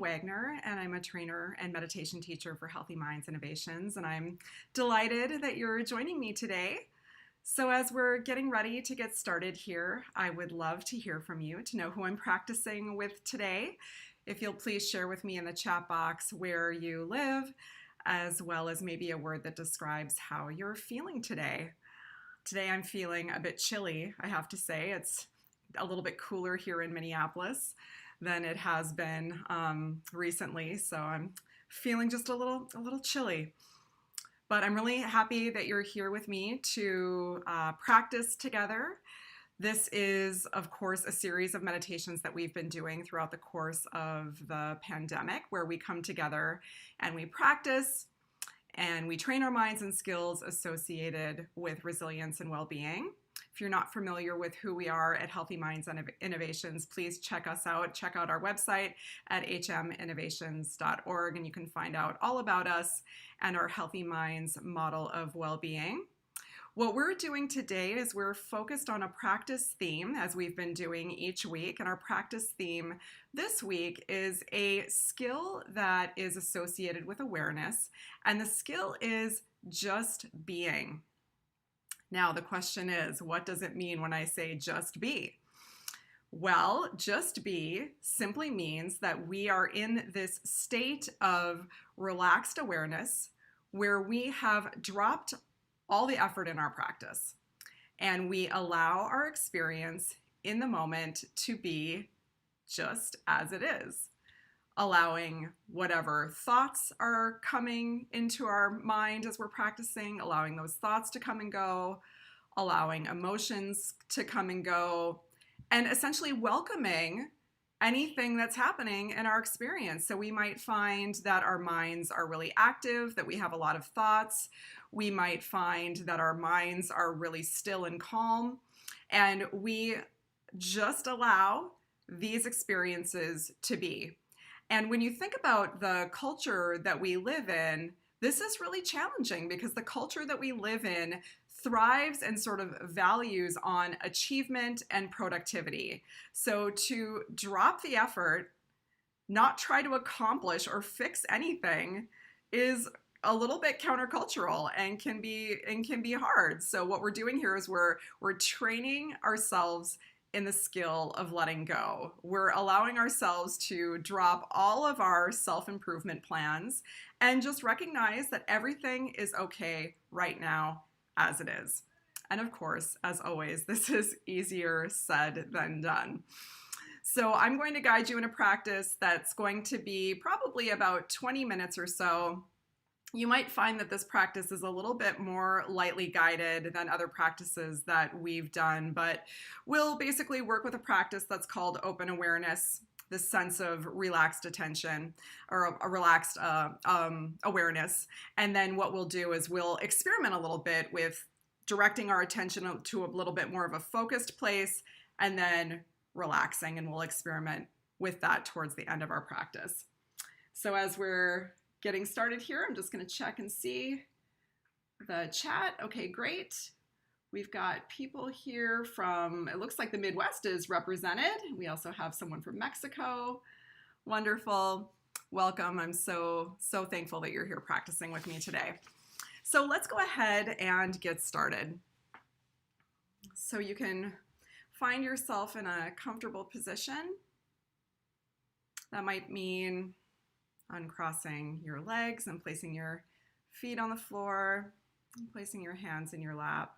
Wagner, and I'm a trainer and meditation teacher for Healthy Minds Innovations, and I'm delighted that you're joining me today. So as we're getting ready to get started here, I would love to hear from you, to know who I'm practicing with today. If you'll please share with me in the chat box where you live, as well as maybe a word that describes how you're feeling today. Today I'm feeling a bit chilly, I have to say. It's a little bit cooler here in Minneapolis than it has been recently, so I'm feeling just a little chilly. But I'm really happy that you're here with me to practice together. This is, of course, a series of meditations that we've been doing throughout the course of the pandemic, where we come together and we practice and we train our minds and skills associated with resilience and well-being. If you're not familiar with who we are at Healthy Minds Innovations, please check us out. Check out our website at hminnovations.org, and you can find out all about us and our Healthy Minds model of well-being. What we're doing today is we're focused on a practice theme, as we've been doing each week, and our practice theme this week is a skill that is associated with awareness, and the skill is just being. Now, the question is, what does it mean when I say just be? Well, just be simply means that we are in this state of relaxed awareness where we have dropped all the effort in our practice and we allow our experience in the moment to be just as it is. Allowing whatever thoughts are coming into our mind as we're practicing, allowing those thoughts to come and go, allowing emotions to come and go, and essentially welcoming anything that's happening in our experience. So we might find that our minds are really active, that we have a lot of thoughts. We might find that our minds are really still and calm, and we just allow these experiences to be. And when you think about the culture that we live in, this is really challenging because the culture that we live in thrives and sort of values on achievement and productivity. So to drop the effort, not try to accomplish or fix anything, is a little bit countercultural and can be hard. So what we're doing here is we're training ourselves in the skill of letting go. We're allowing ourselves to drop all of our self-improvement plans and just recognize that everything is okay right now as it is. And of course, as always, this is easier said than done. So I'm going to guide you in a practice that's going to be probably about 20 minutes or so. You might find that this practice is a little bit more lightly guided than other practices that we've done, but we'll basically work with a practice that's called open awareness, this sense of relaxed attention or a relaxed awareness. And then what we'll do is we'll experiment a little bit with directing our attention to a little bit more of a focused place and then relaxing, and we'll experiment with that towards the end of our practice. So as we're getting started here, I'm just going to check and see the chat. Okay, great. We've got people here from, it looks like the Midwest is represented. We also have someone from Mexico. Wonderful. Welcome. I'm so thankful that you're here practicing with me today. So let's go ahead and get started. So you can find yourself in a comfortable position. That might mean uncrossing your legs and placing your feet on the floor and placing your hands in your lap.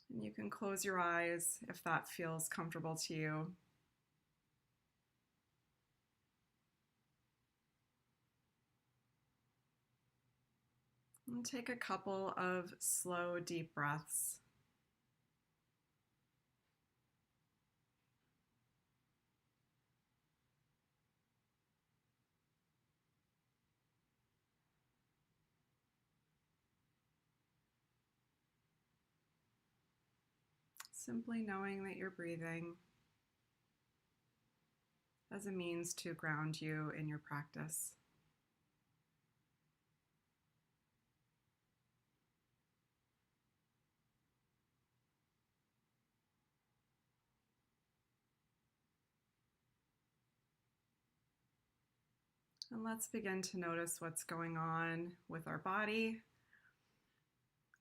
And you can close your eyes if that feels comfortable to you. And take a couple of slow, deep breaths. Simply knowing that you're breathing as a means to ground you in your practice. And let's begin to notice what's going on with our body.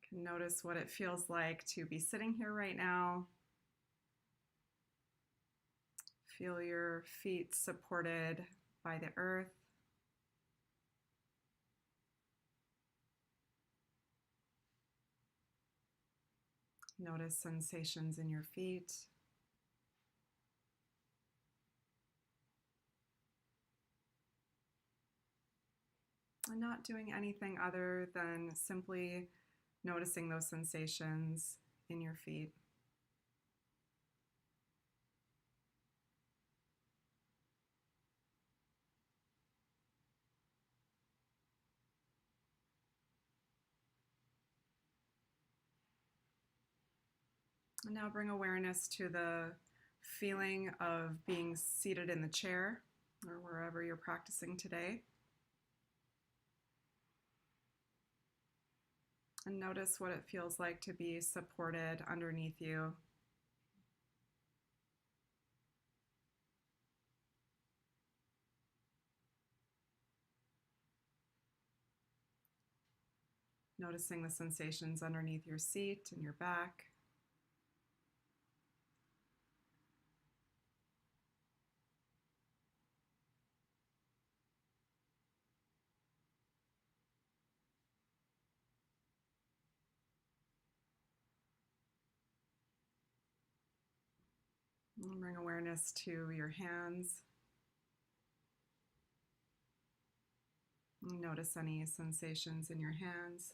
You can notice what it feels like to be sitting here right now. Feel your feet supported by the earth. Notice sensations in your feet. And not doing anything other than simply noticing those sensations in your feet. And now bring awareness to the feeling of being seated in the chair or wherever you're practicing today. And notice what it feels like to be supported underneath you. Noticing the sensations underneath your seat and your back. And bring awareness to your hands. Notice any sensations in your hands.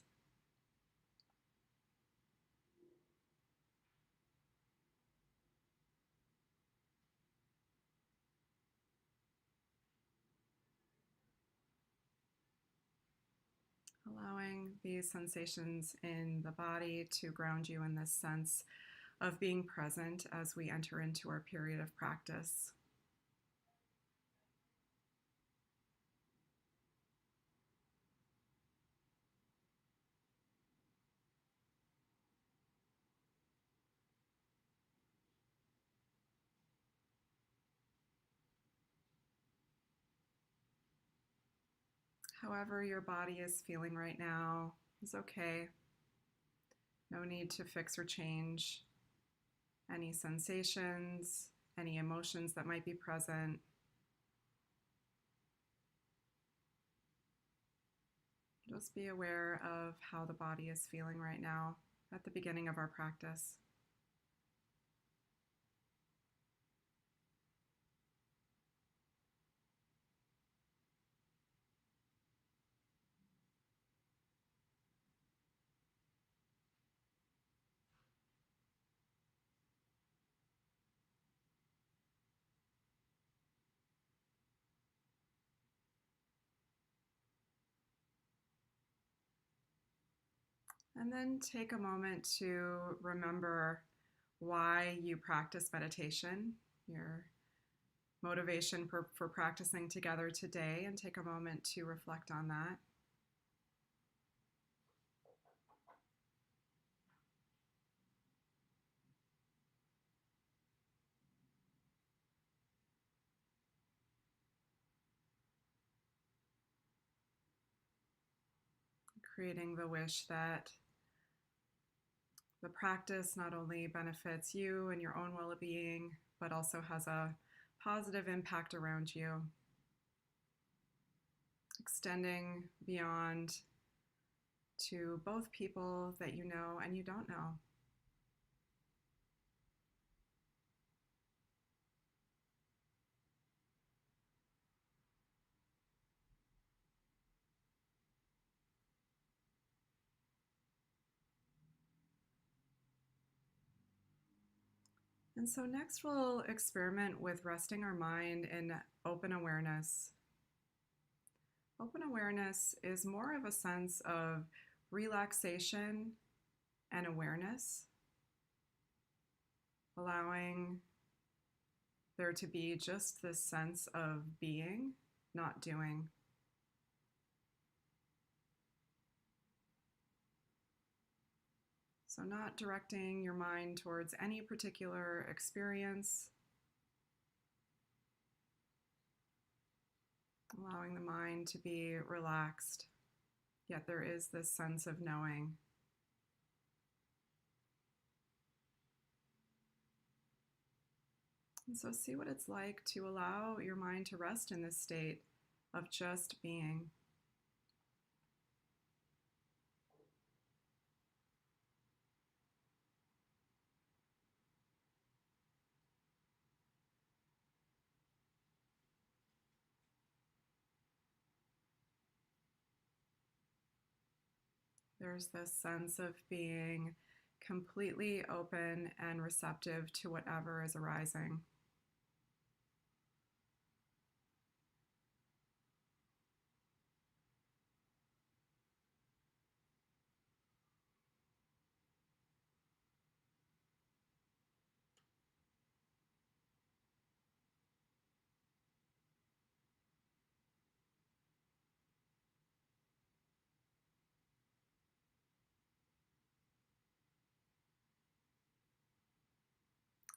Allowing these sensations in the body to ground you in this sense of being present as we enter into our period of practice. However your body is feeling right now is okay. No need to fix or change any sensations, any emotions that might be present. Just be aware of how the body is feeling right now at the beginning of our practice. And then take a moment to remember why you practice meditation, your motivation for practicing together today, and take a moment to reflect on that. Creating the wish that the practice not only benefits you and your own well-being, but also has a positive impact around you, extending beyond to both people that you know and you don't know. And so next we'll experiment with resting our mind in open awareness. Open awareness is more of a sense of relaxation and awareness, allowing there to be just this sense of being, not doing. So not directing your mind towards any particular experience, allowing the mind to be relaxed, yet there is this sense of knowing. And so see what it's like to allow your mind to rest in this state of just being. There's this sense of being completely open and receptive to whatever is arising.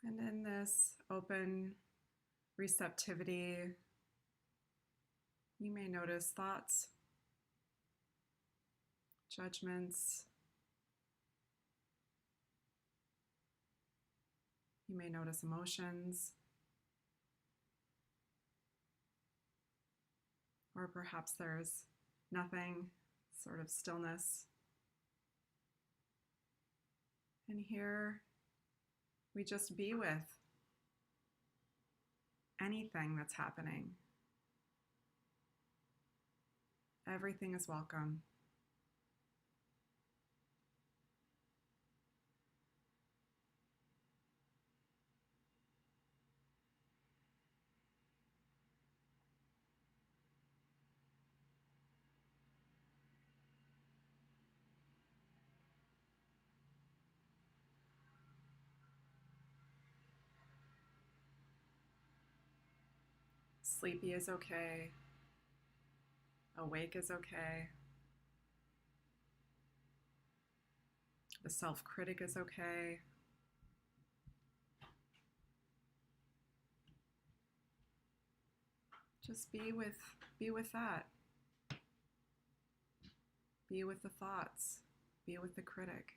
And in this open receptivity, you may notice thoughts, judgments. You may notice emotions, or perhaps there's nothing, sort of stillness. And here we just be with anything that's happening. Everything is welcome. Sleepy is okay. Awake is okay. The self-critic is okay. Just be with that. Be with the thoughts. Be with the critic.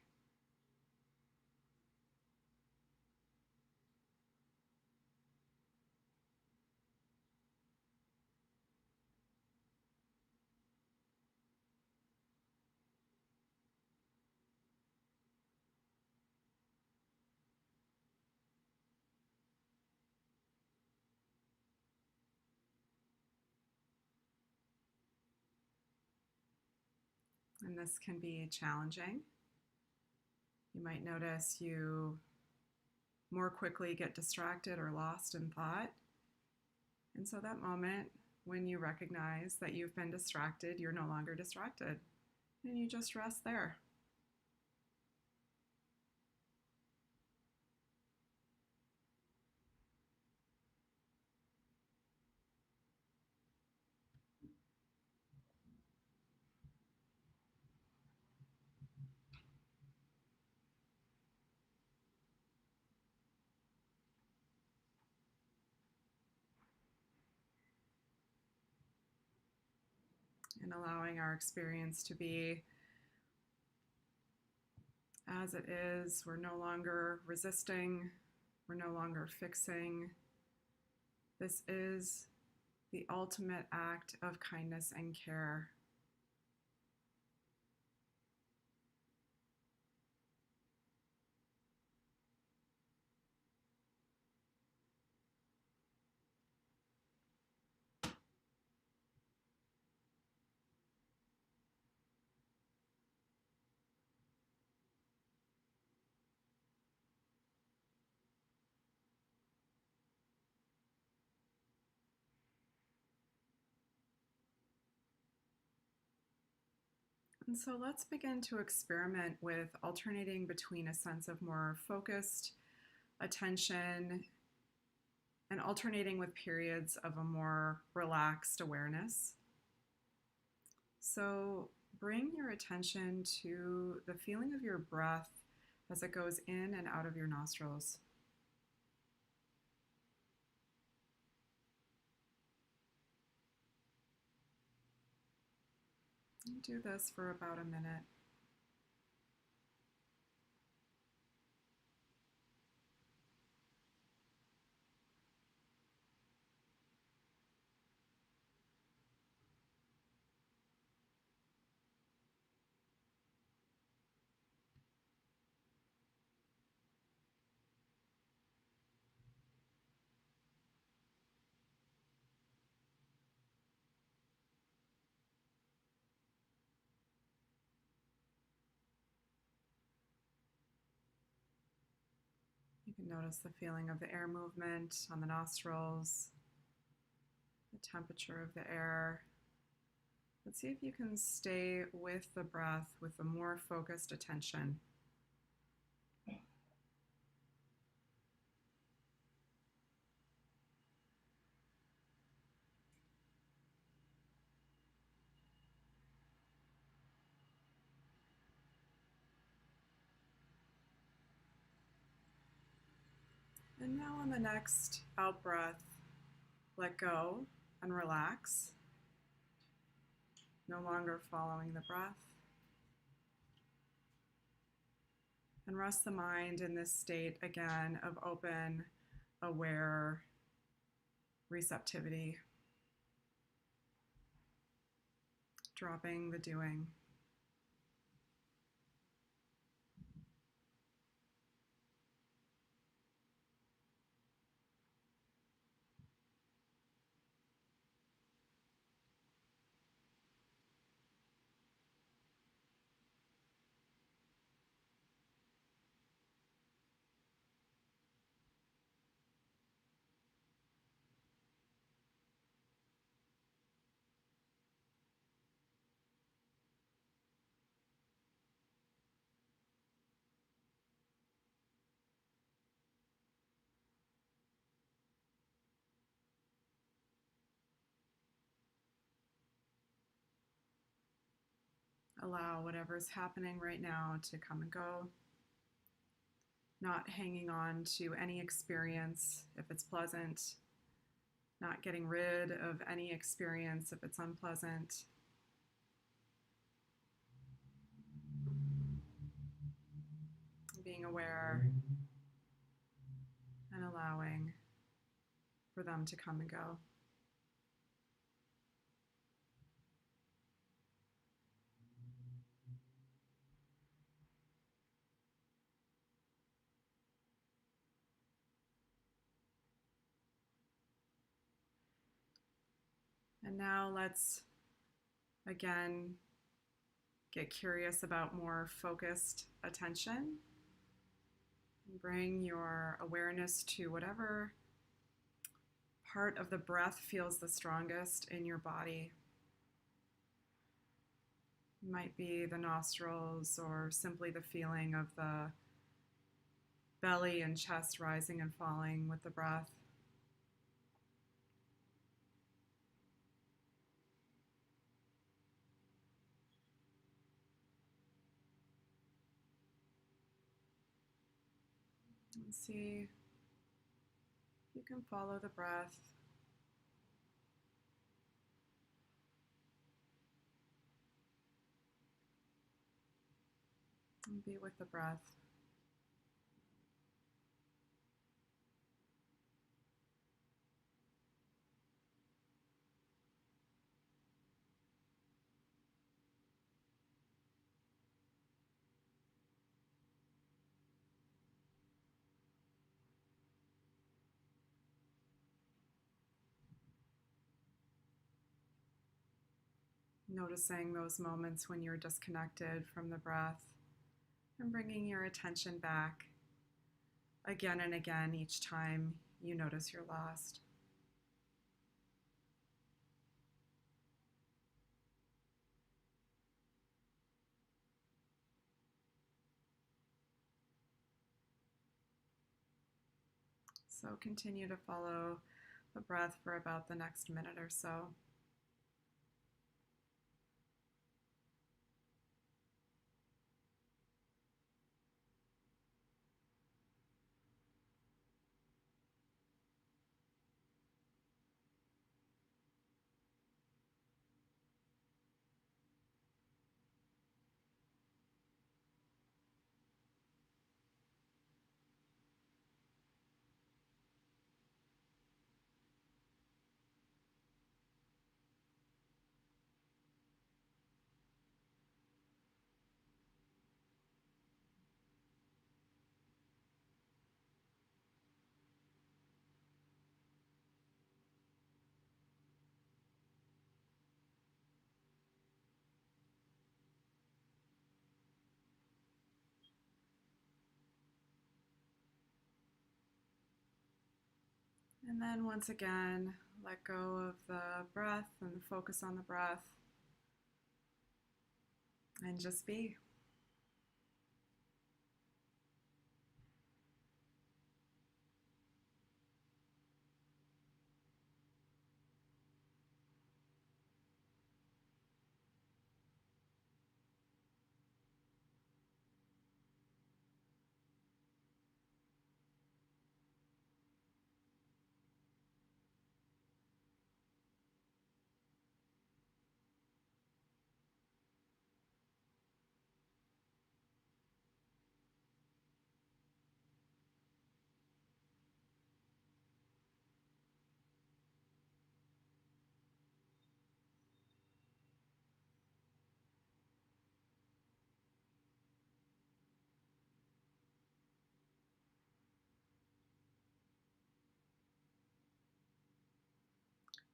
And this can be challenging. You might notice you more quickly get distracted or lost in thought. And so that moment when you recognize that you've been distracted, you're no longer distracted, and you just rest there. And allowing our experience to be as it is. We're no longer resisting. We're no longer fixing. This is the ultimate act of kindness and care. And so let's begin to experiment with alternating between a sense of more focused attention and alternating with periods of a more relaxed awareness. So bring your attention to the feeling of your breath as it goes in and out of your nostrils. Do this for about a minute. You can notice the feeling of the air movement on the nostrils, the temperature of the air. Let's see if you can stay with the breath with a more focused attention. And now on the next out breath, let go and relax, no longer following the breath. And rest the mind in this state again of open, aware receptivity, dropping the doing. Allow whatever's happening right now to come and go, not hanging on to any experience if it's pleasant, not getting rid of any experience if it's unpleasant. Being aware and allowing for them to come and go. And now let's again get curious about more focused attention. And bring your awareness to whatever part of the breath feels the strongest in your body. It might be the nostrils or simply the feeling of the belly and chest rising and falling with the breath. And see if you can follow the breath. And be with the breath. Noticing those moments when you're disconnected from the breath and bringing your attention back again and again each time you notice you're lost. So continue to follow the breath for about the next minute or so. And then once again, let go of the breath and focus on the breath and just be.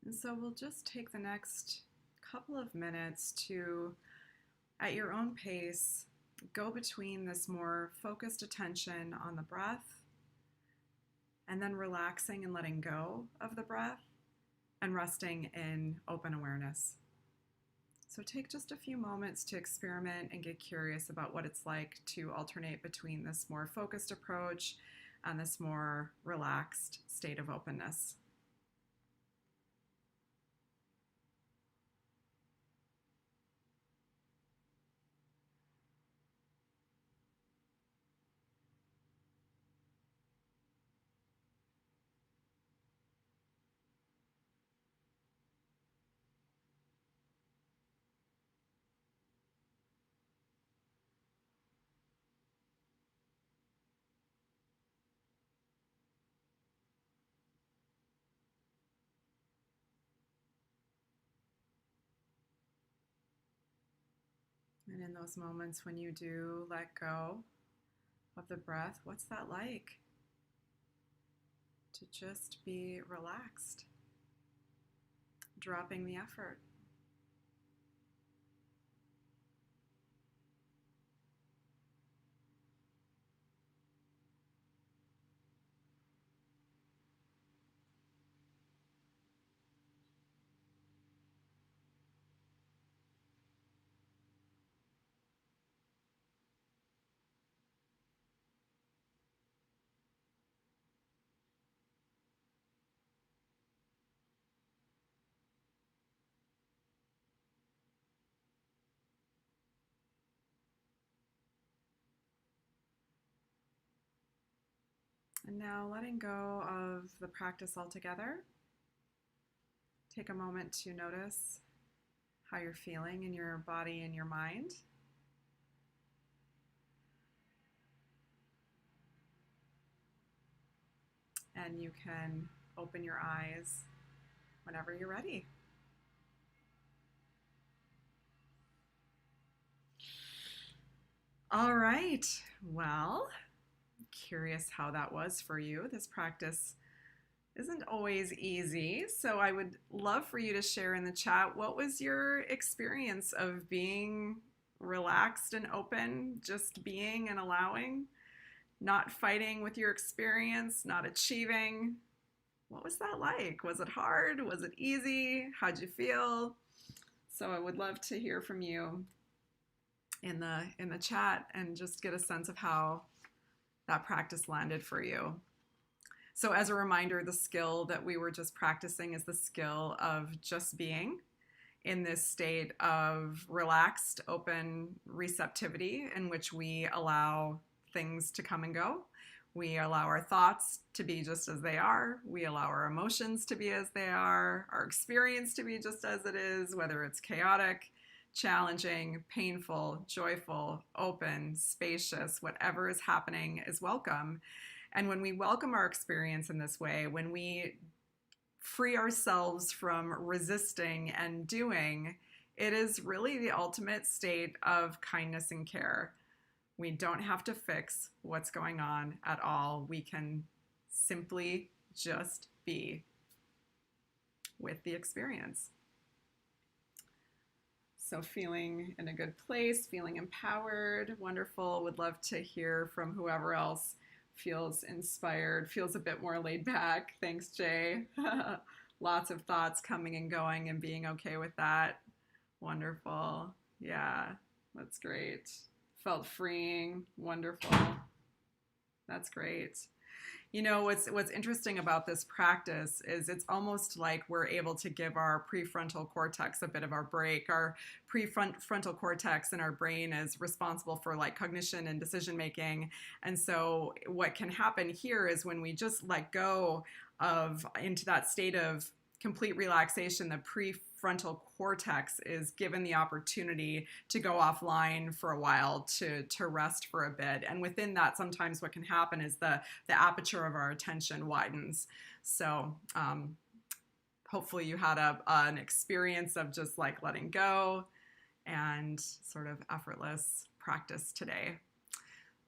And so we'll just take the next couple of minutes to, at your own pace, go between this more focused attention on the breath and then relaxing and letting go of the breath and resting in open awareness. So take just a few moments to experiment and get curious about what it's like to alternate between this more focused approach and this more relaxed state of openness. And in those moments when you do let go of the breath, what's that like? To just be relaxed, dropping the effort. And now letting go of the practice altogether. Take a moment to notice how you're feeling in your body and your mind. And you can open your eyes whenever you're ready. All right. Well, curious how that was for you. This practice isn't always easy. So I would love for you to share in the chat, what was your experience of being relaxed and open, just being and allowing, not fighting with your experience, not achieving? What was that like? Was it hard? Was it easy? How'd you feel? So I would love to hear from you in the chat and just get a sense of how that practice landed for you. So as a reminder, the skill that we were just practicing is the skill of just being in this state of relaxed, open receptivity in which we allow things to come and go. We allow our thoughts to be just as they are. We allow our emotions to be as they are, our experience to be just as it is, whether it's chaotic, challenging, painful, joyful, open, spacious, whatever is happening is welcome. And when we welcome our experience in this way, when we free ourselves from resisting and doing, it is really the ultimate state of kindness and care. We don't have to fix what's going on at all. We can simply just be with the experience. So feeling in a good place, feeling empowered, wonderful. Would love to hear from whoever else Feels inspired, feels a bit more laid back. Thanks, Jay. Lots of thoughts coming and going and being okay with that. Wonderful. Yeah, that's great. Felt freeing. Wonderful. That's great. You know, what's interesting about this practice is it's almost like we're able to give our prefrontal cortex a bit of our break. Our prefrontal cortex in our brain is responsible for like cognition and decision making. And so what can happen here is when we just let go of into that state of complete relaxation, the prefrontal cortex is given the opportunity to go offline for a while to rest for a bit. And within that, sometimes what can happen is the aperture of our attention widens. So hopefully you had an experience of just like letting go and sort of effortless practice today.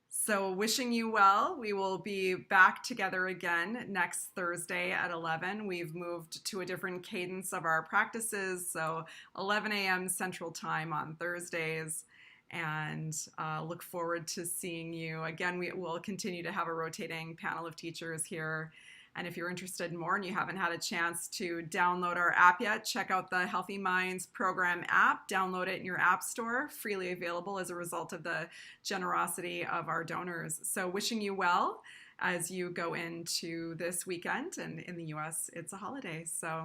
So wishing you well. We will be back together again next Thursday at 11. We've moved to a different cadence of our practices, so 11 a.m. Central Time on Thursdays, and look forward to seeing you. Again, we will continue to have a rotating panel of teachers here. And if you're interested in more and you haven't had a chance to download our app yet, check out the Healthy Minds Program app. Download it in your app store, freely available as a result of the generosity of our donors. So wishing you well as you go into this weekend. And in the US, it's a holiday. So